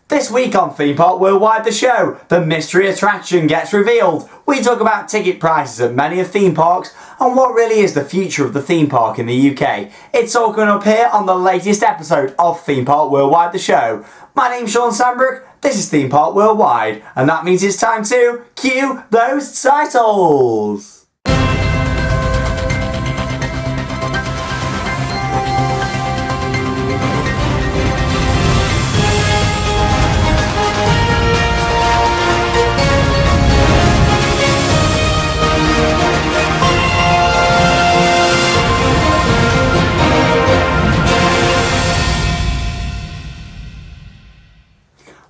This week on Theme Park Worldwide the show, the mystery attraction gets revealed. We talk about ticket prices at many of theme parks and what really is the future of the theme park in the UK. It's all coming up here on the latest episode of Theme Park Worldwide the show. My name's Shawn Sanbrooke, this is Theme Park Worldwide, and that means it's time to cue those titles.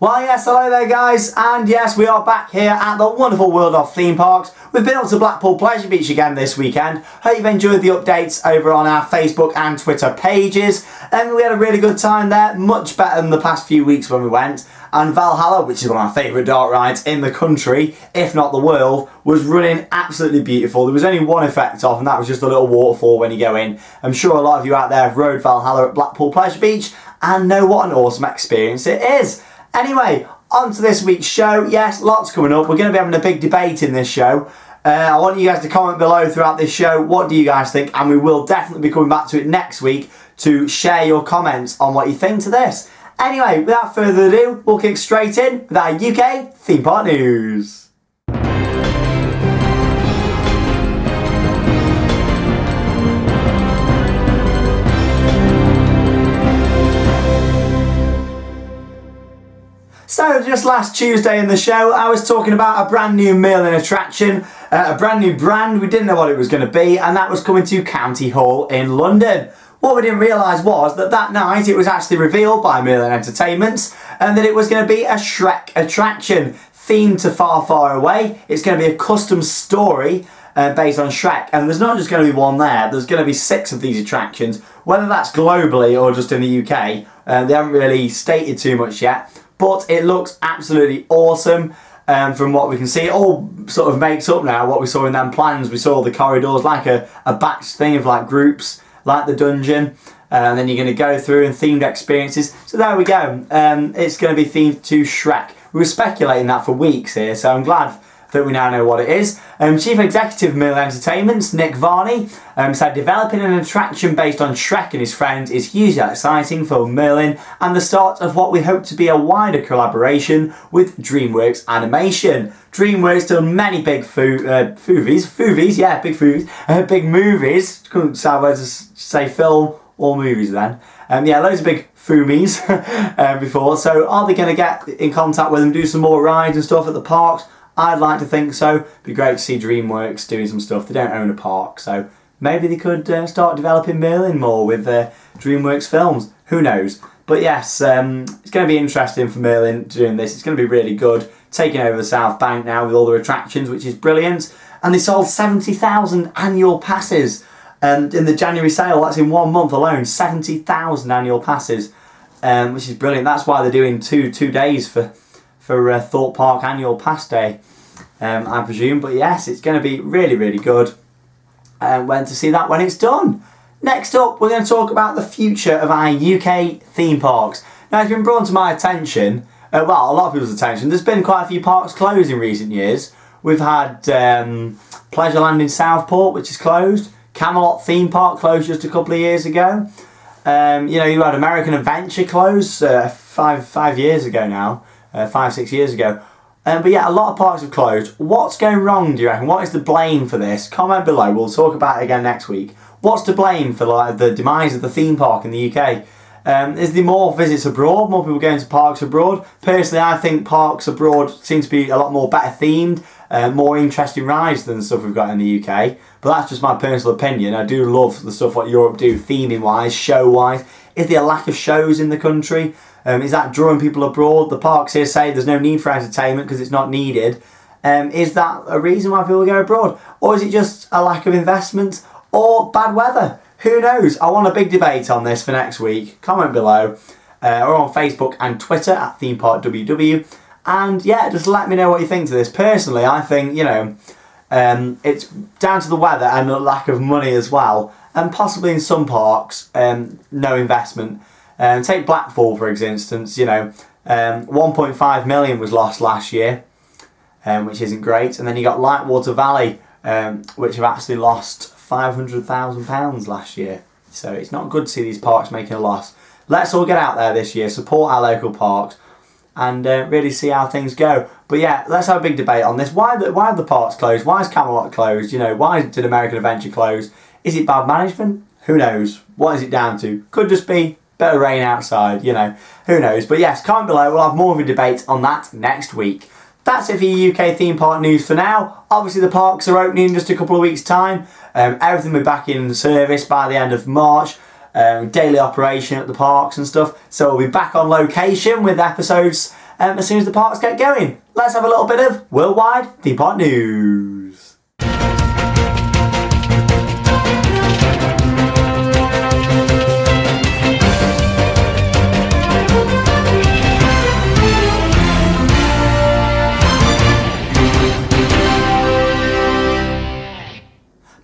Well, yes, hello there guys, and yes, we are back here at the wonderful world of theme parks. We've been up to Blackpool Pleasure Beach again this weekend. Hope you've enjoyed the updates over on our Facebook and Twitter pages. And we had a really good time there, much better than the past few weeks when we went. And Valhalla, which is one of our favourite dark rides in the country, if not the world, was running absolutely beautiful. There was only one effect off, and that was just a little waterfall when you go in. I'm sure a lot of you out there have rode Valhalla at Blackpool Pleasure Beach and know what an awesome experience it is. Anyway, on to this week's show. Yes, lots coming up. We're going to be having a big debate in this show. I want you guys to comment below throughout this show. What do you guys think? And we will definitely be coming back to it next week to share your comments on what you think to this. Anyway, without further ado, we'll kick straight in with our UK theme park news. So just last Tuesday in the show, I was talking about a brand new Merlin attraction, a brand new brand. We didn't know what it was going to be, and that was coming to County Hall in London. What we didn't realise was that that night it was actually revealed by Merlin Entertainments and that it was going to be a Shrek attraction themed to Far, Far Away. It's going to be a custom story based on Shrek, and there's not just going to be one there, there's going to be 6 of these attractions, whether that's globally or just in the UK. They haven't really stated too much yet. But it looks absolutely awesome from what we can see. It all sort of makes up now what we saw in them plans. We saw the corridors like a batch thing of like groups, like the dungeon. And then you're going to go through and themed experiences. So there we go. It's going to be themed to Shrek. We were speculating that for weeks here, so I'm glad that we now know what it is. Chief Executive of Merlin Entertainments, Nick Varney, said developing an attraction based on Shrek and his friends is hugely exciting for Merlin and the start of what we hope to be a wider collaboration with DreamWorks Animation. DreamWorks done many big big movies. Couldn't decide whether to say film or movies then. Yeah, loads of big foomies before. So are they going to get in contact with them, do some more rides and stuff at the parks? I'd like to think so. It'd be great to see DreamWorks doing some stuff. They don't own a park, so maybe they could start developing Merlin more with DreamWorks films. Who knows? But yes, it's going to be interesting for Merlin doing this. It's going to be really good. Taking over the South Bank now with all their attractions, which is brilliant. And they sold 70,000 annual passes in the January sale. That's in 1 month alone. 70,000 annual passes, which is brilliant. That's why they're doing two days for Thorpe Park Annual Pass Day, I presume. But yes, it's going to be really, really good. When to see that when it's done. Next up, we're going to talk about the future of our UK theme parks. Now, it's been brought to my attention, a lot of people's attention. There's been quite a few parks closed in recent years. We've had Pleasureland in Southport, which is closed. Camelot Theme Park closed just a couple of years ago. You had American Adventure closed 5 years ago now. 5-6 years ago. But yeah, a lot of parks have closed. What's going wrong, do you reckon? What is the blame for this? Comment below. We'll talk about it again next week. What's to blame for the demise of the theme park in the UK? Is there more visits abroad? More people going to parks abroad? Personally, I think parks abroad seem to be a lot more better themed, more interesting rides than the stuff we've got in the UK. But that's just my personal opinion. I do love the stuff what Europe do theming wise, show wise. Is there a lack of shows in the country? Is that drawing people abroad? The parks here say there's no need for entertainment because it's not needed. Is that a reason why people go abroad? Or is it just a lack of investment or bad weather? Who knows? I want a big debate on this for next week. Comment below or on Facebook and Twitter at ThemeParkWW. And yeah, just let me know what you think to this. Personally, I think, it's down to the weather and the lack of money as well. And possibly in some parks, no investment. Take Blackpool for instance, 1.5 million was lost last year, which isn't great. And then you got Lightwater Valley, which have actually lost £500,000 last year. So it's not good to see these parks making a loss. Let's all get out there this year, support our local parks, and really see how things go. But yeah, let's have a big debate on this. Why are the parks closed? Why is Camelot closed? You know, why did American Adventure close? Is it bad management? Who knows? What is it down to? Could just be better rain outside, you know. Who knows? But yes, comment below. We'll have more of a debate on that next week. That's it for your UK theme park news for now. Obviously the parks are opening in just a couple of weeks' time. Everything will be back in service by the end of March. Daily operation at the parks and stuff. So we'll be back on location with episodes as soon as the parks get going. Let's have a little bit of worldwide theme park news.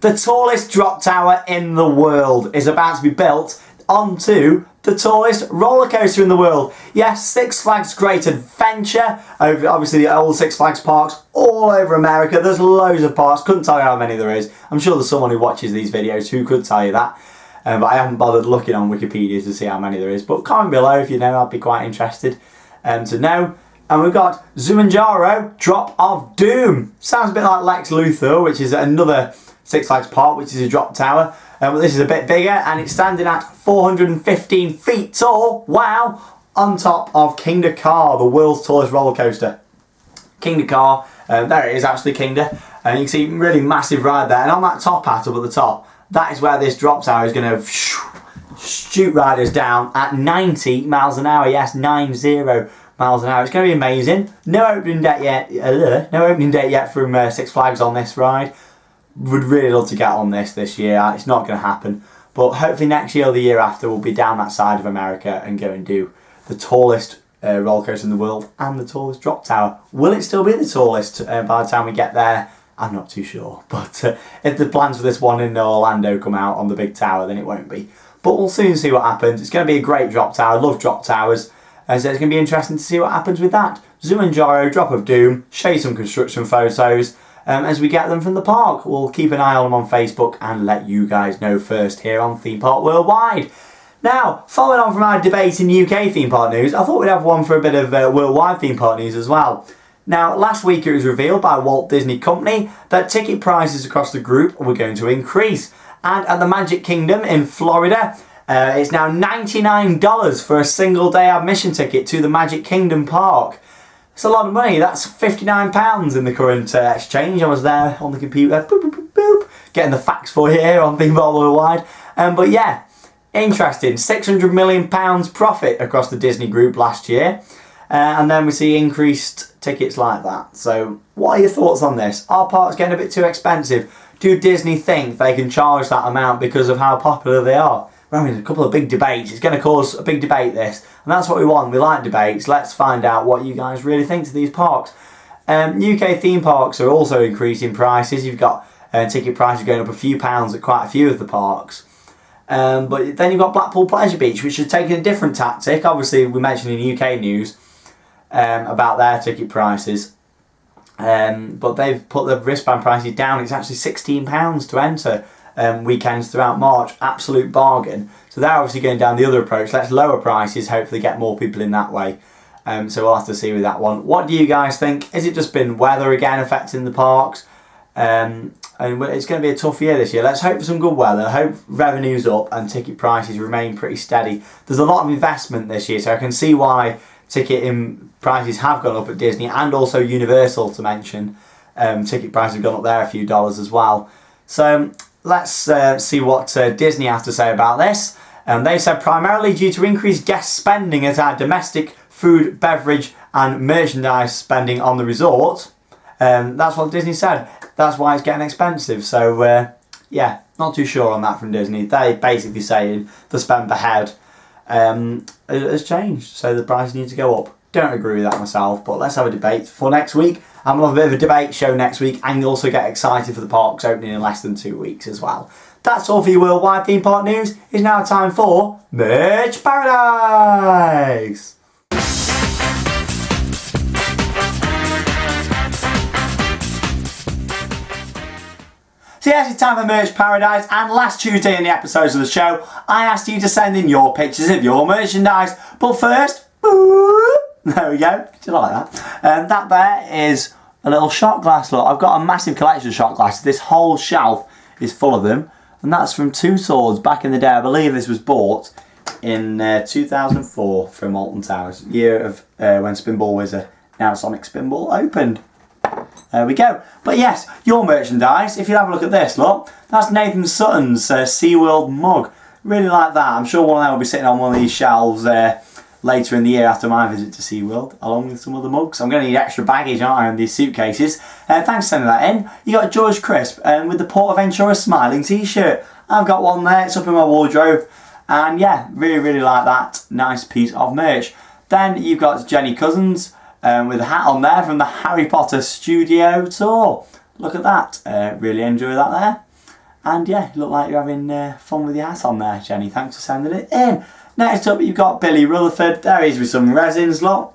The tallest drop tower in the world is about to be built onto the tallest roller coaster in the world. Yes, Six Flags Great Adventure, over obviously the old Six Flags parks all over America. There's loads of parks, couldn't tell you how many there is. I'm sure there's someone who watches these videos who could tell you that. But I haven't bothered looking on Wikipedia to see how many there is. But comment below if you know, I'd be quite interested to know. And we've got Zumanjaro Drop of Doom. Sounds a bit like Lex Luthor, which is another Six Flags park, which is a drop tower. But this is a bit bigger, and it's standing at 415 feet tall. Wow! On top of Kingda Car, the world's tallest roller coaster. Kingda Car, there it is actually, Kingda. And you can see really massive ride there. And on that top hat up at the top, that is where this drop tower is going to shoot riders down at 90 miles an hour. Yes, 90 miles an hour. It's going to be amazing. No opening date yet. No opening date yet from Six Flags on this ride. Would really love to get on this year. It's not going to happen, but hopefully next year or the year after we'll be down that side of America and go and do the tallest roller coaster in the world and the tallest drop tower. Will it still be the tallest by the time we get there? I'm not too sure, but if the plans for this one in Orlando come out on the big tower, then it won't be. But we'll soon see what happens. It's going to be a great drop tower. I love drop towers, so it's going to be interesting to see what happens with that. Zumanjaro Drop of Doom. Show you some construction photos. As we get them from the park. We'll keep an eye on them on Facebook and let you guys know first here on Theme Park Worldwide. Now, following on from our debate in UK theme park news, I thought we'd have one for a bit of worldwide theme park news as well. Now, last week it was revealed by Walt Disney Company that ticket prices across the group were going to increase. And at the Magic Kingdom in Florida, it's now $99 for a single day admission ticket to the Magic Kingdom park. It's a lot of money. That's £59 in the current exchange. I was there on the computer, boop, boop, boop, boop, getting the facts for you here on Theme Park Worldwide. But yeah, interesting. £600 million profit across the Disney group last year. And then we see increased tickets like that. So what are your thoughts on this? Are parks getting a bit too expensive? Do Disney think they can charge that amount because of how popular they are? We're having a couple of big debates. It's going to cause a big debate, this. And that's what we want. We like debates. Let's find out what you guys really think to these parks. UK theme parks are also increasing prices. You've got ticket prices going up a few pounds at quite a few of the parks. But then you've got Blackpool Pleasure Beach, which has taken a different tactic. Obviously, we mentioned in UK news about their ticket prices. But they've put the wristband prices down. It's actually £16 to enter. Weekends throughout March, absolute bargain. So they're obviously going down the other approach. Let's lower prices, hopefully get more people in that way. So we'll have to see with that one. What do you guys think? Has it just been weather again affecting the parks? And it's going to be a tough year this year. Let's hope for some good weather. Hope revenue's up and ticket prices remain pretty steady. There's a lot of investment this year, so I can see why ticket prices have gone up at Disney and also Universal, to mention. Ticket prices have gone up there a few dollars as well. So let's see what Disney have to say about this. They said primarily due to increased guest spending at our domestic food, beverage and merchandise spending on the resort. That's what Disney said. That's why it's getting expensive. So yeah, not too sure on that from Disney. They're basically saying the spend per head has changed, so the prices need to go up. Don't agree with that myself, but let's have a debate for next week. I'm going to have a bit of a debate show next week, and you'll also get excited for the parks opening in less than 2 weeks as well. That's all for your worldwide theme park news. It's now time for Merch Paradise! So yes, it's time for Merch Paradise, and last Tuesday in the episodes of the show, I asked you to send in your pictures of your merchandise. But first, there we go. Do you like that? That there is a little shot glass. Look, I've got a massive collection of shot glasses. This whole shelf is full of them, and that's from Two Swords back in the day. I believe this was bought in 2004 from Alton Towers, year of when Spinball Wizard, now Sonic Spinball, opened. There we go. But yes, your merchandise, if you have a look at this, look, that's Nathan Sutton's SeaWorld mug. Really like that. I'm sure one of them will be sitting on one of these shelves later in the year after my visit to SeaWorld, along with some other mugs. I'm going to need extra baggage, aren't I, in these suitcases. Thanks for sending that in. You got George Crisp with the Portaventura Smiling t-shirt. I've got one there, it's up in my wardrobe. And yeah, really, really like that. Nice piece of merch. Then you've got Jenny Cousins with a hat on there from the Harry Potter Studio Tour. Look at that. Really enjoy that there. And yeah, you look like you're having fun with your hat on there, Jenny. Thanks for sending it in. Next up, you've got Billy Rutherford. There he is with some resins, look.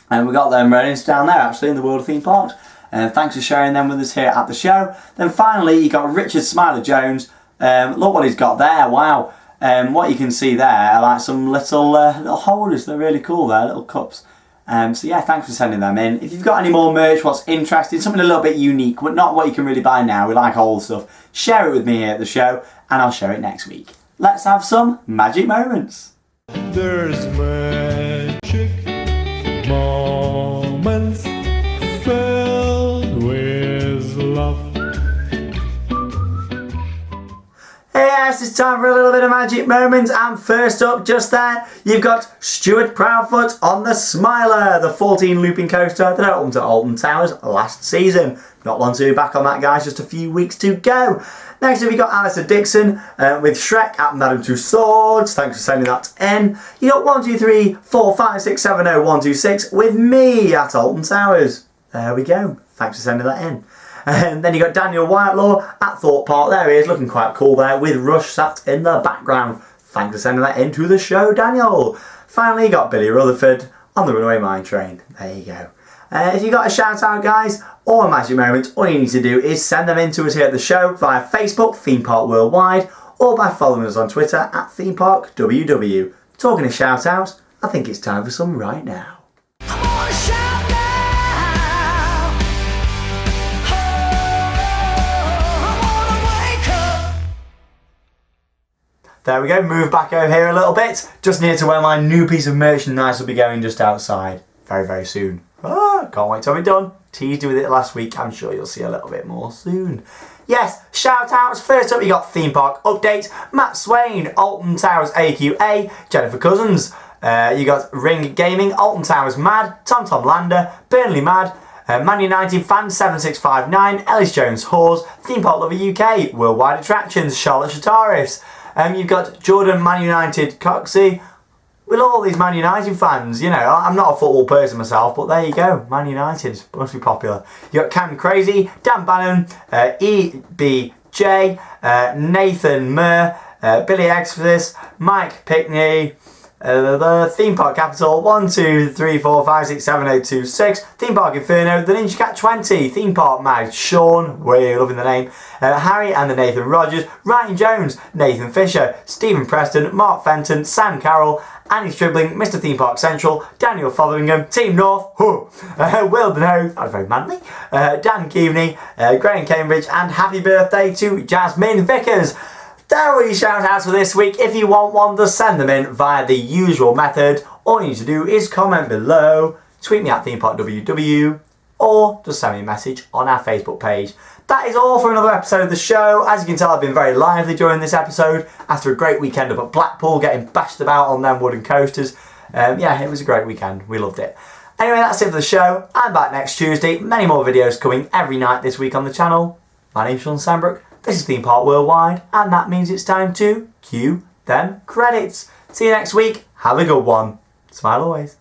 And we've got them resins down there, actually, in the World of Theme Parks. Thanks for sharing them with us here at the show. Then finally, you've got Richard Smiler Jones. Look what he's got there. Wow. What you can see there are like some little holders. They're really cool there, little cups. So yeah, thanks for sending them in. If you've got any more merch, what's interesting, something a little bit unique, but not what you can really buy now, we like old stuff, share it with me here at the show, and I'll share it next week. Let's have some magic moments. There's magic moments filled with love. Hey yes, it's time for a little bit of magic moments, and first up just there, you've got Stuart Proudfoot on the Smiler, the 14 looping coaster that opened to Alton Towers last season. Not long to be back on that, guys, just a few weeks to go. Next up, you got Alistair Dixon with Shrek at Madame Two Swords. Thanks for sending that in. You got 1, 2, 3, 4, 5, 6, 7, 0, 1, 2, 6 with me at Alton Towers. There we go. Thanks for sending that in. And then you got Daniel Whitelaw at Thorpe Park. There he is, looking quite cool there with Rush sat in the background. Thanks for sending that into the show, Daniel. Finally, you got Billy Rutherford on the Runaway Mine Train. There you go. If you got a shout out, guys, or a magic moment, all you need to do is send them in to us here at the show via Facebook, Theme Park Worldwide, or by following us on Twitter at Theme Park WW. Talking of shout outs, I think it's time for some right now. There we go, move back over here a little bit, just near to where my new piece of merchandise will be going just outside very, very soon. Can't wait till we're done. Teased you with it last week, I'm sure you'll see a little bit more soon. Yes, shout outs. First up, you got Theme Park Update, Matt Swain, Alton Towers AQA, Jennifer Cousins. You got Ring Gaming, Alton Towers Mad, Tom Lander, Burnley Mad, Man United Fan 7659, Ellis Jones Hawes, Theme Park Lover UK, Worldwide Attractions, Charlotte Shataris. You've got Jordan Man United Coxey. We love all these Man United fans, you know. I'm not a football person myself, but there you go. Man United must be popular. You got Cam Crazy, Dan Bannon, EBJ, Nathan Murr, Billy Exodus, Mike Pickney, the Theme Park Capital, 1, 2, 3, 4, 5, 6, 7, 8, 2, 6, Theme Park Inferno, the Ninja Cat 20, Theme Park Mag, Sean, we're loving the name, Harry and the Nathan Rogers, Ryan Jones, Nathan Fisher, Stephen Preston, Mark Fenton, Sam Carroll, Annie Stribling, Mr. Theme Park Central, Daniel Fotheringham, Team North, Will Deneau, that was very manly, Dan Keaveney, Graham Cambridge, and happy birthday to Jasmine Vickers. There are your shout outs for this week. If you want one, just send them in via the usual method. All you need to do is comment below, tweet me at ThemeParkWW, or just send me a message on our Facebook page. That is all for another episode of the show. As you can tell, I've been very lively during this episode after a great weekend up at Blackpool, getting bashed about on them wooden coasters. Yeah, it was a great weekend. We loved it. Anyway, that's it for the show. I'm back next Tuesday. Many more videos coming every night this week on the channel. My name's Shawn Sanbrooke. This is Theme Park Worldwide, and that means it's time to cue them credits. See you next week. Have a good one. Smile always.